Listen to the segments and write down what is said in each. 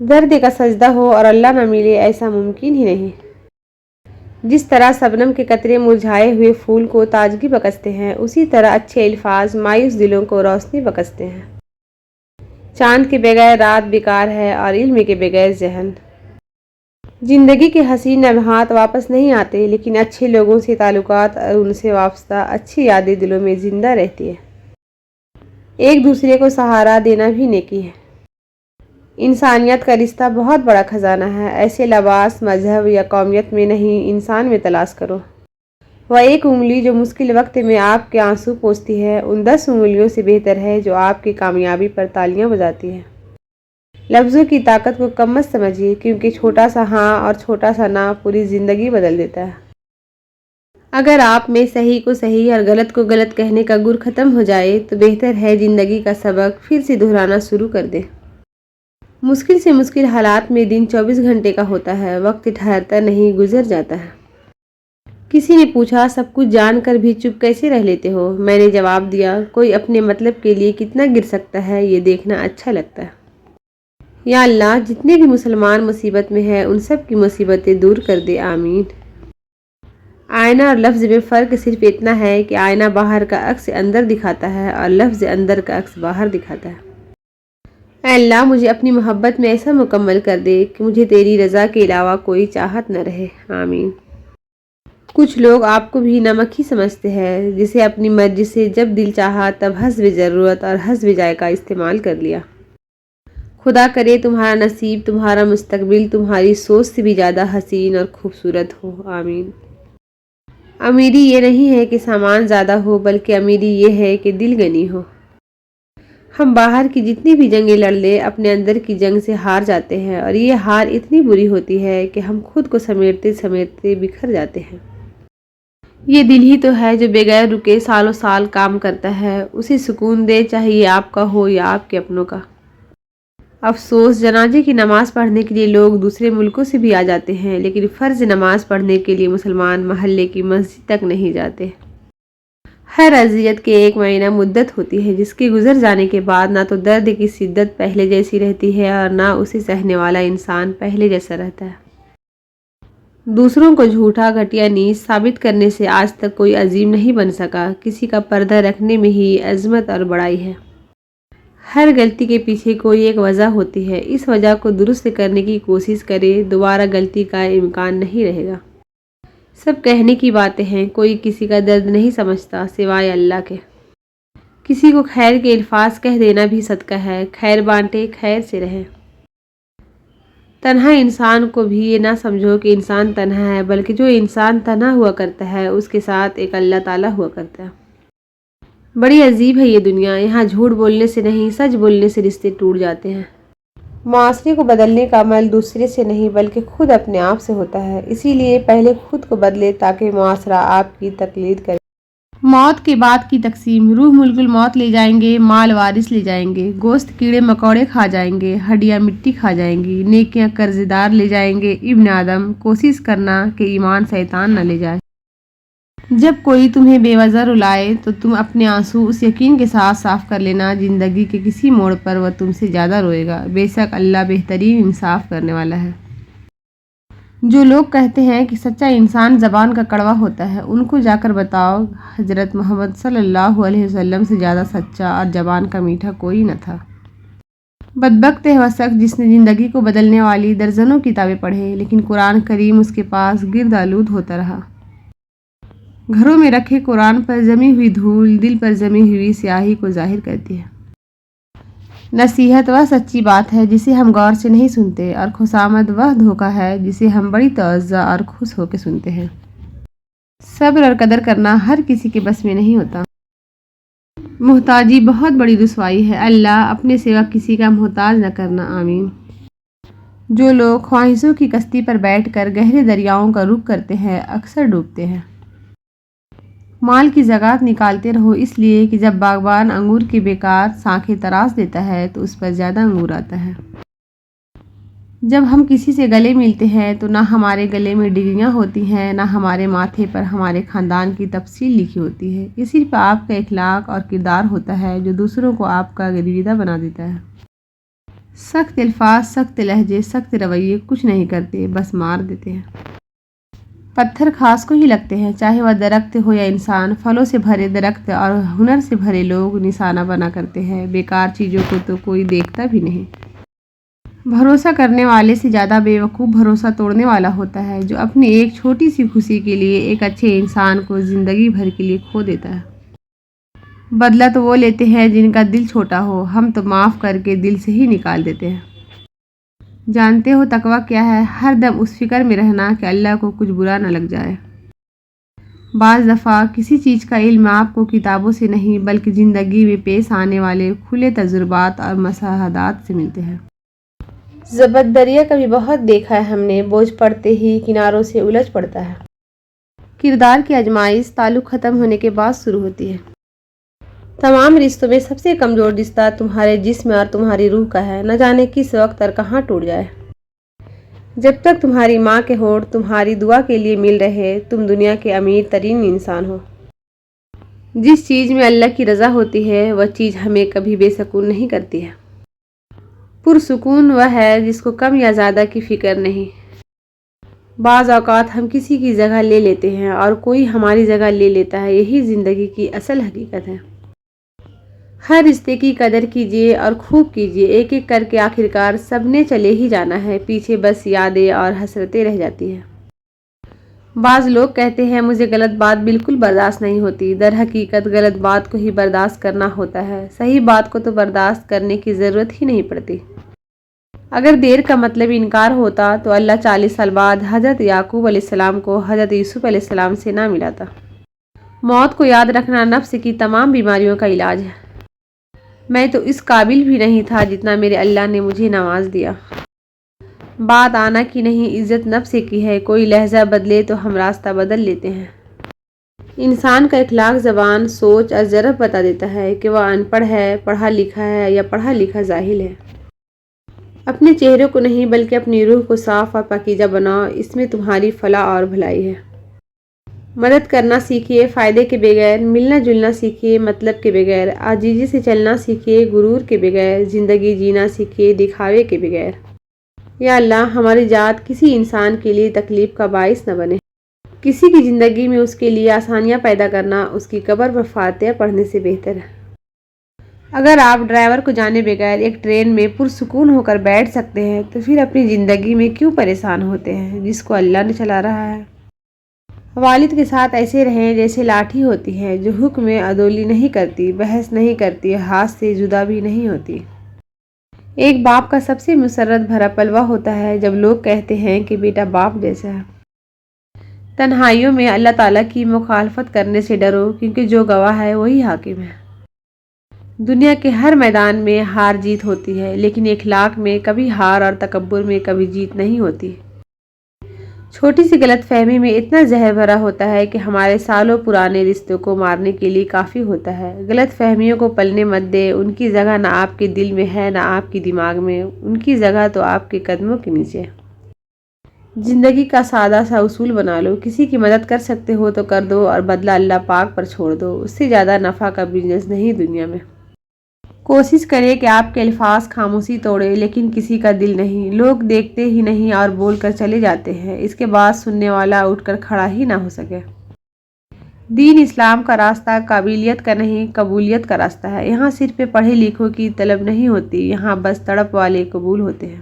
درد کا سجدہ ہو اور اللہ نہ ملے، ایسا ممکن ہی نہیں۔ جس طرح شبنم کے قطرے مرجھائے ہوئے پھول کو تازگی بخشتے ہیں، اسی طرح اچھے الفاظ مایوس دلوں کو روشنی بخشتے ہیں۔ چاند کے بغیر رات بیکار ہے اور علم کے بغیر ذہن۔ زندگی کے حسین لمحات واپس نہیں آتے، لیکن اچھے لوگوں سے تعلقات اور ان سے وابستہ اچھی یادیں دلوں میں زندہ رہتی ہیں۔ ایک دوسرے کو سہارا دینا بھی نیکی ہے۔ انسانیت کا رشتہ بہت بڑا خزانہ ہے، ایسے لباس، مذہب یا قومیت میں نہیں، انسان میں تلاش کرو۔ وہ ایک انگلی جو مشکل وقت میں آپ کے آنسو پوچھتی ہے، ان 10 انگلیوں سے بہتر ہے جو آپ کی کامیابی پر تالیاں بجاتی ہے۔ لفظوں کی طاقت کو کم مت سمجھیے، کیونکہ چھوٹا سا ہاں اور چھوٹا سا نہ پوری زندگی بدل دیتا ہے۔ اگر آپ میں صحیح کو صحیح اور غلط کو غلط کہنے کا گر ختم ہو جائے تو بہتر ہے زندگی کا سبق پھر سے دہرانا شروع کر دیں۔ مشکل سے مشکل حالات میں دن 24 گھنٹے کا ہوتا ہے، وقت ٹھہرتا نہیں، گزر جاتا ہے۔ کسی نے پوچھا سب کچھ جان کر بھی چپ کیسے رہ لیتے ہو؟ میں نے جواب دیا، کوئی اپنے مطلب کے لیے کتنا گر سکتا ہے یہ دیکھنا اچھا لگتا ہے۔ یا اللہ، جتنے بھی مسلمان مصیبت میں ہیں ان سب کی مصیبتیں دور کر دے، آمین۔ آئینہ اور لفظ میں فرق صرف اتنا ہے کہ آئینہ باہر کا عکس اندر دکھاتا ہے اور لفظ اندر کا عکس باہر دکھاتا ہے۔ اے اللہ، مجھے اپنی محبت میں ایسا مکمل کر دے کہ مجھے تیری رضا کے علاوہ کوئی چاہت نہ رہے، آمین۔ کچھ لوگ آپ کو بھی نمک ہی سمجھتے ہیں، جسے اپنی مرضی سے جب دل چاہا تب حسب ضرورت اور حسب ذائقہ استعمال کر لیا۔ خدا کرے تمہارا نصیب، تمہارا مستقبل تمہاری سوچ سے بھی زیادہ حسین اور خوبصورت ہو، آمین۔ امیری یہ نہیں ہے کہ سامان زیادہ ہو، بلکہ امیری یہ ہے کہ دل غنی ہو۔ ہم باہر کی جتنی بھی جنگیں لڑ لیں، اپنے اندر کی جنگ سے ہار جاتے ہیں، اور یہ ہار اتنی بری ہوتی ہے کہ ہم خود کو سمیٹتے سمیٹتے بکھر جاتے ہیں۔ یہ دل ہی تو ہے جو بغیر رکے سالوں سال کام کرتا ہے، اسے سکون دے، چاہے یہ آپ کا ہو یا آپ کے اپنوں کا۔ افسوس، جنازے کی نماز پڑھنے کے لیے لوگ دوسرے ملکوں سے بھی آ جاتے ہیں، لیکن فرض نماز پڑھنے کے لیے مسلمان محلے کی مسجد تک نہیں جاتے۔ ہر اذیت کے ایک مہینہ مدت ہوتی ہے، جس کے گزر جانے کے بعد نہ تو درد کی شدت پہلے جیسی رہتی ہے اور نہ اسے سہنے والا انسان پہلے جیسا رہتا ہے۔ دوسروں کو جھوٹا، گھٹیا نیز ثابت کرنے سے آج تک کوئی عظیم نہیں بن سکا۔ کسی کا پردہ رکھنے میں ہی عظمت اور بڑائی ہے۔ ہر غلطی کے پیچھے کوئی ایک وجہ ہوتی ہے، اس وجہ کو درست کرنے کی کوشش کرے، دوبارہ غلطی کا امکان نہیں رہے گا۔ سب کہنے کی باتیں ہیں، کوئی کسی کا درد نہیں سمجھتا سوائے اللہ کے۔ کسی کو خیر کے الفاظ کہہ دینا بھی صدقہ ہے، خیر بانٹے، خیر سے رہے۔ تنہا انسان کو بھی یہ نہ سمجھو کہ انسان تنہا ہے، بلکہ جو انسان تنہا ہوا کرتا ہے اس کے ساتھ ایک اللہ تعالیٰ ہوا کرتا ہے۔ بڑی عجیب ہے یہ دنیا، یہاں جھوٹ بولنے سے نہیں، سچ بولنے سے رشتے ٹوٹ جاتے ہیں۔ معاشرے کو بدلنے کا عمل دوسرے سے نہیں بلکہ خود اپنے آپ سے ہوتا ہے، اسی لیے پہلے خود کو بدلے تاکہ معاشرہ آپ کی تقلید کرے۔ موت کے بعد کی تقسیم: روح ملک الموت لے جائیں گے، مال وارث لے جائیں گے، گوشت کیڑے مکوڑے کھا جائیں گے، ہڈیاں مٹی کھا جائیں گی، نیکیاں قرض دار لے جائیں گے۔ ابن آدم، کوشش کرنا کہ ایمان شیطان نہ لے جائے۔ جب کوئی تمہیں بے وجہ رلائے تو تم اپنے آنسو اس یقین کے ساتھ صاف کر لینا، زندگی کے کسی موڑ پر وہ تم سے زیادہ روئے گا، بے شک اللہ بہترین انصاف کرنے والا ہے۔ جو لوگ کہتے ہیں کہ سچا انسان زبان کا کڑوا ہوتا ہے، ان کو جا کر بتاؤ حضرت محمد صلی اللہ علیہ وسلم سے زیادہ سچا اور زبان کا میٹھا کوئی نہ تھا۔ بدبخت ہے وہ شخص جس نے زندگی کو بدلنے والی درجنوں کتابیں پڑھیں، لیکن قرآن کریم اس کے پاس گرد آلود ہوتا رہا۔ گھروں میں رکھے قرآن پر جمی ہوئی دھول دل پر جمی ہوئی سیاہی کو ظاہر کرتی ہے۔ نصیحت وہ سچی بات ہے جسے ہم غور سے نہیں سنتے، اور خوشامد وہ دھوکہ ہے جسے ہم بڑی توجہ اور خوش ہو کے سنتے ہیں۔ صبر اور قدر کرنا ہر کسی کے بس میں نہیں ہوتا۔ محتاجی بہت بڑی رسوائی ہے، اللہ اپنے سوا کسی کا محتاج نہ کرنا، آمین۔ جو لوگ خواہشوں کی کشتی پر بیٹھ کر گہرے دریاؤں کا رخ کرتے ہیں، اکثر ڈوبتے ہیں۔ مال کی زکوٰۃ نکالتے رہو، اس لیے کہ جب باغبان انگور کی بیکار شاخیں تراش دیتا ہے تو اس پر زیادہ انگور آتا ہے۔ جب ہم کسی سے گلے ملتے ہیں تو نہ ہمارے گلے میں ڈگریاں ہوتی ہیں، نہ ہمارے ماتھے پر ہمارے خاندان کی تفصیل لکھی ہوتی ہے۔ یہ صرف آپ کا اخلاق اور کردار ہوتا ہے جو دوسروں کو آپ کا گرویدہ بنا دیتا ہے۔ سخت الفاظ، سخت لہجے، سخت رویے کچھ نہیں کرتے، بس مار دیتے ہیں۔ پتھر خاص کو ہی لگتے ہیں، چاہے وہ درخت ہو یا انسان۔ پھلوں سے بھرے درخت اور ہنر سے بھرے لوگ نشانہ بنا کرتے ہیں، بیکار چیزوں کو تو کوئی دیکھتا بھی نہیں۔ بھروسہ کرنے والے سے زیادہ بے وقوف بھروسہ توڑنے والا ہوتا ہے، جو اپنی ایک چھوٹی سی خوشی کے لیے ایک اچھے انسان کو زندگی بھر کے لیے کھو دیتا ہے۔ بدلہ تو وہ لیتے ہیں جن کا دل چھوٹا ہو، ہم تو معاف کر کے دل سے ہی نکال دیتے ہیں۔ جانتے ہو تقویٰ کیا ہے؟ ہر دم اس فکر میں رہنا کہ اللہ کو کچھ برا نہ لگ جائے۔ بعض دفعہ کسی چیز کا علم آپ کو کتابوں سے نہیں بلکہ زندگی میں پیش آنے والے کھلے تجربات اور مشاہدات سے ملتے ہیں۔ زبد دریا کبھی بہت دیکھا ہے ہم نے، بوجھ پڑتے ہی کناروں سے الجھ پڑتا ہے۔ کردار کی آزمائش تعلق ختم ہونے کے بعد شروع ہوتی ہے۔ تمام رشتوں میں سب سے کمزور رشتہ تمہارے جسم اور تمہاری روح کا ہے، نہ جانے کس وقت اور کہاں ٹوٹ جائے۔ جب تک تمہاری ماں کے ہونٹ تمہاری دعا کے لیے مل رہے، تم دنیا کے امیر ترین انسان ہو۔ جس چیز میں اللہ کی رضا ہوتی ہے، وہ چیز ہمیں کبھی بے سکون نہیں کرتی ہے۔ پرسکون وہ ہے جس کو کم یا زیادہ کی فکر نہیں۔ بعض اوقات ہم کسی کی جگہ لے لیتے ہیں اور کوئی ہماری جگہ لے لیتا ہے، یہی زندگی کی اصل حقیقت ہے۔ ہر رشتے کی قدر کیجیے اور خوب کیجیے، ایک ایک کر کے آخرکار سب نے چلے ہی جانا ہے، پیچھے بس یادیں اور حسرتیں رہ جاتی ہیں۔ بعض لوگ کہتے ہیں مجھے غلط بات بالکل برداشت نہیں ہوتی، در حقیقت غلط بات کو ہی برداشت کرنا ہوتا ہے، صحیح بات کو تو برداشت کرنے کی ضرورت ہی نہیں پڑتی۔ اگر دیر کا مطلب انکار ہوتا تو اللہ 40 سال بعد حضرت یعقوب علیہ السلام کو حضرت یوسف علیہ السلام سے نہ ملاتا۔ موت کو یاد رکھنا نفس کی تمام بیماریوں کا علاج ہے۔ میں تو اس قابل بھی نہیں تھا جتنا میرے اللہ نے مجھے نواز دیا۔ بات آنا کی نہیں، عزت نفس کی ہے، کوئی لہجہ بدلے تو ہم راستہ بدل لیتے ہیں۔ انسان کا اخلاق زبان، سوچ اور ضرب بتا دیتا ہے کہ وہ ان پڑھ ہے، پڑھا لکھا ہے یا پڑھا لکھا جاہل ہے۔ اپنے چہرے کو نہیں بلکہ اپنی روح کو صاف اور پاکیزہ بناؤ، اس میں تمہاری فلاح اور بھلائی ہے۔ مدد کرنا سیکھیے فائدے کے بغیر، ملنا جلنا سیکھیے مطلب کے بغیر، عاجزی سے چلنا سیکھیے غرور کے بغیر، زندگی جینا سیکھیے دکھاوے کے بغیر۔ یا اللہ ہماری ذات کسی انسان کے لیے تکلیف کا باعث نہ بنے۔ کسی کی زندگی میں اس کے لیے آسانیاں پیدا کرنا اس کی قبر پر فاتحہ پڑھنے سے بہتر ہے۔ اگر آپ ڈرائیور کو جانے بغیر ایک ٹرین میں پرسکون ہو کر بیٹھ سکتے ہیں تو پھر اپنی زندگی میں کیوں پریشان ہوتے ہیں جس کو اللہ نے چلا رہا ہے۔ والد کے ساتھ ایسے رہیں جیسے لاٹھی ہوتی ہے جو حکم عدولی نہیں کرتی، بحث نہیں کرتی، ہاتھ سے جدا بھی نہیں ہوتی۔ ایک باپ کا سب سے مسرت بھرا پل وہ ہوتا ہے جب لوگ کہتے ہیں کہ بیٹا باپ جیسا ہے۔ تنہائیوں میں اللہ تعالیٰ کی مخالفت کرنے سے ڈرو، کیونکہ جو گواہ ہے وہی حاکم ہے۔ دنیا کے ہر میدان میں ہار جیت ہوتی ہے، لیکن اخلاق میں کبھی ہار اور تکبر میں کبھی جیت نہیں ہوتی۔ چھوٹی سی غلط فہمی میں اتنا زہر بھرا ہوتا ہے کہ ہمارے سالوں پرانے رشتوں کو مارنے کے لیے کافی ہوتا ہے۔ غلط فہمیوں کو پلنے مت دے، ان کی جگہ نہ آپ کے دل میں ہے نہ آپ کی دماغ میں، ان کی جگہ تو آپ کے قدموں کے نیچے۔ زندگی کا سادہ سا اصول بنا لو، کسی کی مدد کر سکتے ہو تو کر دو اور بدلہ اللہ پاک پر چھوڑ دو، اس سے زیادہ نفع کا بزنس نہیں دنیا میں۔ کوشش کریں کہ آپ کے الفاظ خاموشی توڑے لیکن کسی کا دل نہیں۔ لوگ دیکھتے ہی نہیں اور بول کر چلے جاتے ہیں، اس کے بعد سننے والا اٹھ کر کھڑا ہی نہ ہو سکے۔ دین اسلام کا راستہ قابلیت کا نہیں قبولیت کا راستہ ہے۔ یہاں صرف پڑھے لکھوں کی طلب نہیں ہوتی، یہاں بس تڑپ والے قبول ہوتے ہیں۔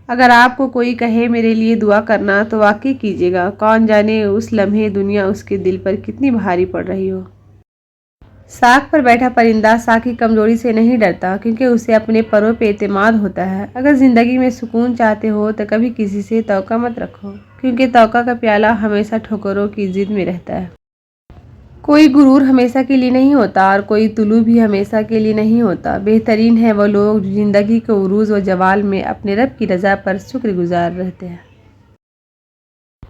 اگر آپ کو کوئی کہے میرے لیے دعا کرنا تو واقعی کیجیے گا، کون جانے اس لمحے دنیا اس کے دل پر کتنی بھاری پڑ رہی ہو۔ ساکھ پر بیٹھا پرندہ ساکھ کی کمزوری سے نہیں ڈرتا، کیونکہ اسے اپنے پروں پہ اعتماد ہوتا ہے۔ اگر زندگی میں سکون چاہتے ہو تو کبھی کسی سے توقع مت رکھو، کیونکہ توقع کا پیالہ ہمیشہ ٹھوکروں کی ضد میں رہتا ہے۔ کوئی غرور ہمیشہ کے لیے نہیں ہوتا اور کوئی طلوع بھی ہمیشہ کے لیے نہیں ہوتا۔ بہترین ہے وہ لوگ جو زندگی کے عروج و زوال میں اپنے رب کی رضا پر شکر گزار رہتے ہیں۔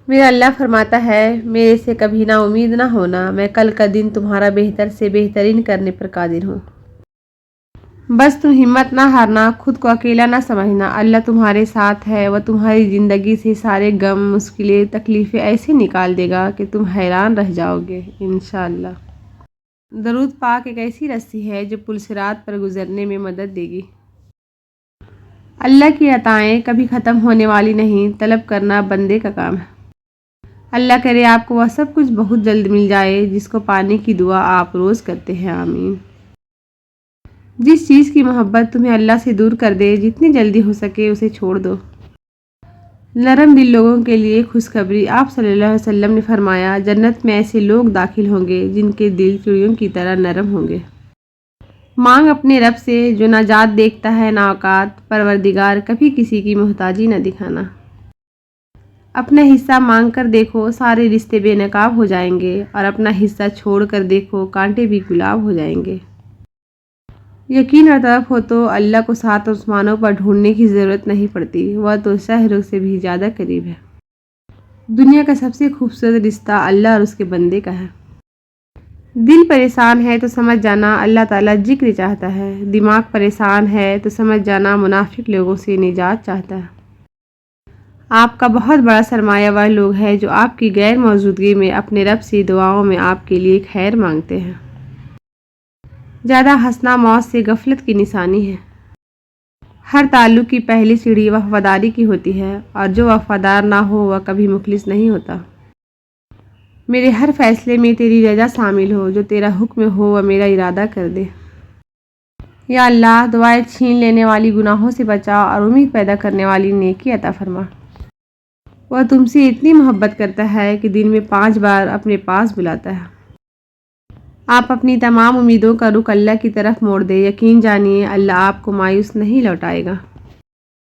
میرا اللہ فرماتا ہے میرے سے کبھی نا امید نہ ہونا، میں کل کا دن تمہارا بہتر سے بہترین کرنے پر قادر ہوں۔ بس تم ہمت نہ ہارنا، خود کو اکیلا نہ سمجھنا، اللہ تمہارے ساتھ ہے، وہ تمہاری زندگی سے سارے غم مشکلیں تکلیفیں ایسے نکال دے گا کہ تم حیران رہ جاؤ گے انشاءاللہ۔ درود پاک ایک ایسی رسی ہے جو پل صراط پر گزرنے میں مدد دے گی۔ اللہ کی عطائیں کبھی ختم ہونے والی نہیں، طلب کرنا بندے کا کام ہے۔ اللہ کرے آپ کو وہ سب کچھ بہت جلد مل جائے جس کو پانے کی دعا آپ روز کرتے ہیں، آمین۔ جس چیز کی محبت تمہیں اللہ سے دور کر دے، جتنی جلدی ہو سکے اسے چھوڑ دو۔ نرم دل لوگوں کے لیے خوشخبری، آپ صلی اللہ علیہ وسلم نے فرمایا، جنت میں ایسے لوگ داخل ہوں گے جن کے دل چڑیوں کی طرح نرم ہوں گے۔ مانگ اپنے رب سے جو نجات دیکھتا ہے نا اوقات، پروردگار کبھی کسی کی محتاجی نہ دکھانا۔ اپنا حصہ مانگ کر دیکھو، سارے رشتے بے نقاب ہو جائیں گے، اور اپنا حصہ چھوڑ کر دیکھو، کانٹے بھی گلاب ہو جائیں گے۔ یقین اور طرف ہو تو اللہ کو سات آسمانوں پر ڈھونڈنے کی ضرورت نہیں پڑتی، وہ تو شہروں سے بھی زیادہ قریب ہے۔ دنیا کا سب سے خوبصورت رشتہ اللہ اور اس کے بندے کا ہے۔ دل پریشان ہے تو سمجھ جانا اللہ تعالیٰ ذکر چاہتا ہے، دماغ پریشان ہے تو سمجھ جانا منافق لوگوں سے نجات چاہتا ہے۔ آپ کا بہت بڑا سرمایہ وہ لوگ ہیں جو آپ کی غیر موجودگی میں اپنے رب سے دعاؤں میں آپ کے لیے خیر مانگتے ہیں۔ زیادہ ہنسنا موت سے غفلت کی نشانی ہے۔ ہر تعلق کی پہلی سیڑھی وفاداری کی ہوتی ہے، اور جو وفادار نہ ہو وہ کبھی مخلص نہیں ہوتا۔ میرے ہر فیصلے میں تیری رضا شامل ہو، جو تیرا حکم ہو وہ میرا ارادہ کر دے۔ یا اللہ، دعائیں چھین لینے والی گناہوں سے بچا اور امید پیدا کرنے والی نیکی عطا فرما۔ وہ تم سے اتنی محبت کرتا ہے کہ دن میں 5 بار اپنے پاس بلاتا ہے۔ آپ اپنی تمام امیدوں کا رخ اللہ کی طرف موڑ دے، یقین جانیے اللہ آپ کو مایوس نہیں لوٹائے گا۔